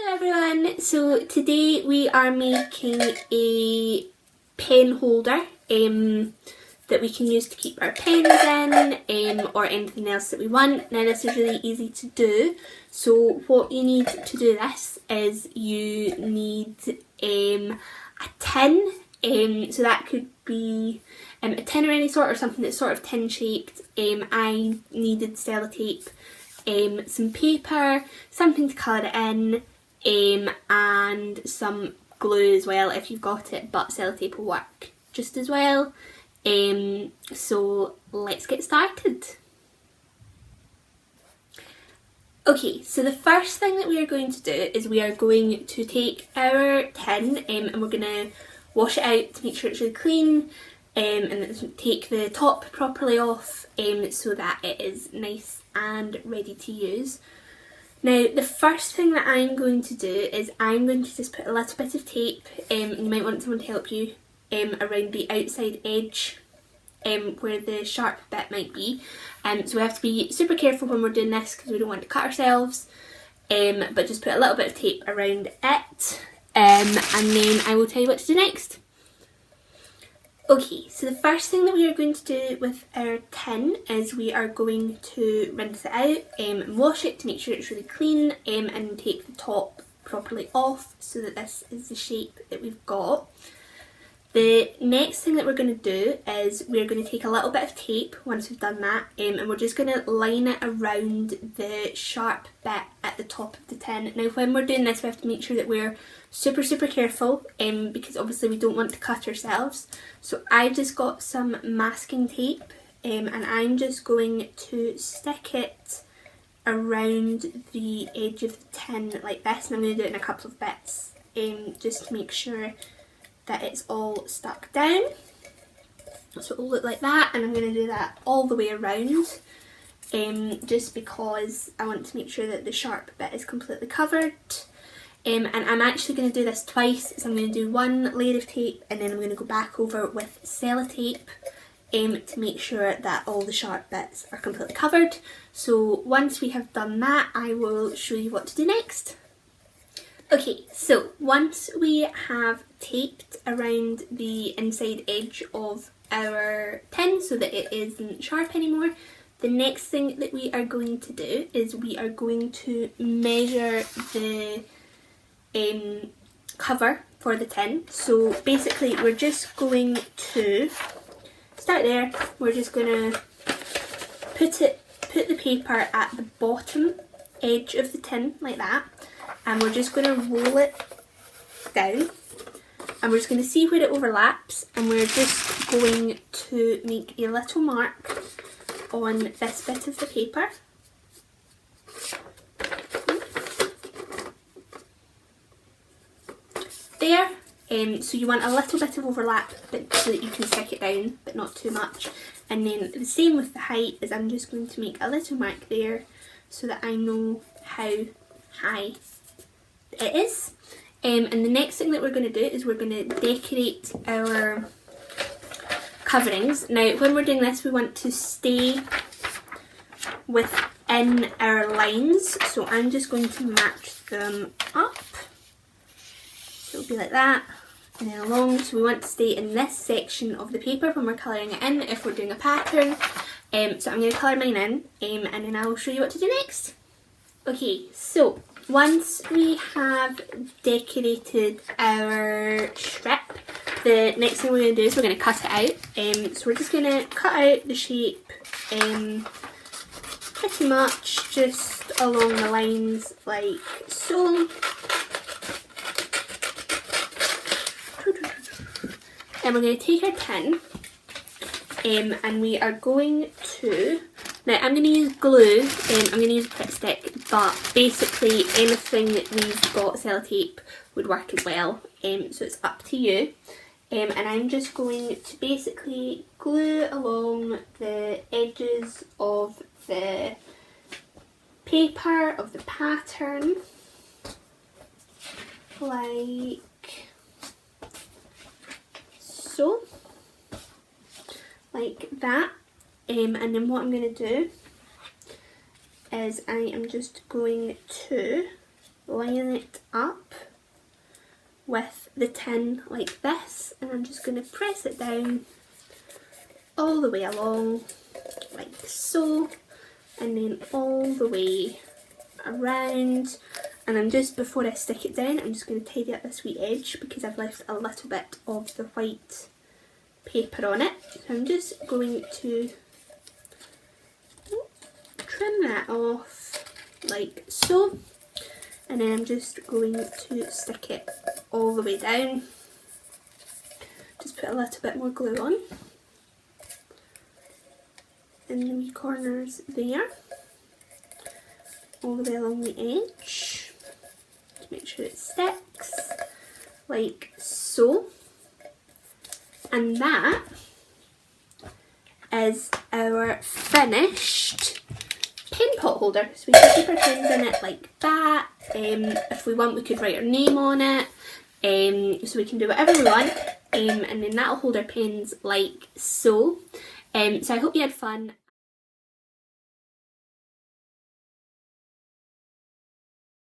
Hello everyone, so today we are making a pen holder that we can use to keep our pens in or anything else that we want. Now this is really easy to do, so what you need to do this is you need a tin, so that could be a tin of any sort or something that's sort of tin shaped. I needed sellotape, some paper, something to colour it in, and some glue as well if you've got it, but sellotape will work just as well. So let's get started. Okay, so the first thing that we are going to do is we are going to take our tin and we're going to wash it out to make sure it's really clean, and take the top properly off so that it is nice and ready to use. Now the first thing that I'm going to do is I'm going to just put a little bit of tape, you might want someone to help you, around the outside edge where the sharp bit might be. So we have to be super careful when we're doing this because we don't want to cut ourselves, but just put a little bit of tape around it, and then I will tell you what to do next. Okay, so the first thing that we are going to do with our tin is we are going to rinse it out and wash it to make sure it's really clean, and take the top properly off so that this is the shape that we've got. The next thing that we're going to do is we're going to take a little bit of tape once we've done that, and we're just going to line it around the sharp bit at the top of the tin. Now when we're doing this we have to make sure that we're super careful, because obviously we don't want to cut ourselves. So I've just got some masking tape, and I'm just going to stick it around the edge of the tin like this, and I'm going to do it in a couple of bits, just to make sure that it's all stuck down. So it will look like that, and I'm going to do that all the way around, just because I want to make sure that the sharp bit is completely covered. And I'm actually going to do this twice, so I'm going to do one layer of tape and then I'm going to go back over with sellotape to make sure that all the sharp bits are completely covered. So once we have done that, I will show you what to do next. Okay, so once we have taped around the inside edge of our tin so that it isn't sharp anymore, the next thing that we are going to do is we are going to measure the cover for the tin. So basically we're just going to start there. We're just going to put the paper at the bottom edge of the tin like that, and we're just going to roll it down, and we're just going to see where it overlaps, and we're just going to make a little mark on this bit of the paper. There, so you want a little bit of overlap so that you can stick it down, but not too much. And then the same with the height, is I'm just going to make a little mark there so that I know how high it is. And the next thing that we're going to do is we're going to decorate our coverings. Now when we're doing this we want to stay within our lines, so I'm just going to match them up. So it'll be like that, and then along, so we want to stay in this section of the paper when we're colouring it in if we're doing a pattern. So I'm going to colour mine in, and then I will show you what to do next. Okay, so once we have decorated our strip, the next thing we're going to do is we're going to cut it out. So we're just going to cut out the shape pretty much just along the lines like so. And we're going to take our tin, and we are going to, now I'm going to use glue, I'm going to use a Pritt stick, but basically anything that we've got sellotape would work as well, so it's up to you. And I'm just going to basically glue along the edges of the paper, of the pattern, like so, like that. And then what I'm going to do is I am just going to line it up with the tin like this, and I'm just going to press it down all the way along like so, and then all the way around. And I'm just, before I stick it down, I'm just going to tidy up this wee edge because I've left a little bit of the white paper on it. So I'm just going to trim that off like so, and then I'm just going to stick it all the way down. Just put a little bit more glue on in the wee corners there, all the way along the edge, to make sure it sticks like so. And that is our finished pen pot holder. So we can keep our pens in it like that. If we want, we could write our name on it. So we can do whatever we want. And then that'll hold our pens like so. So I hope you had fun.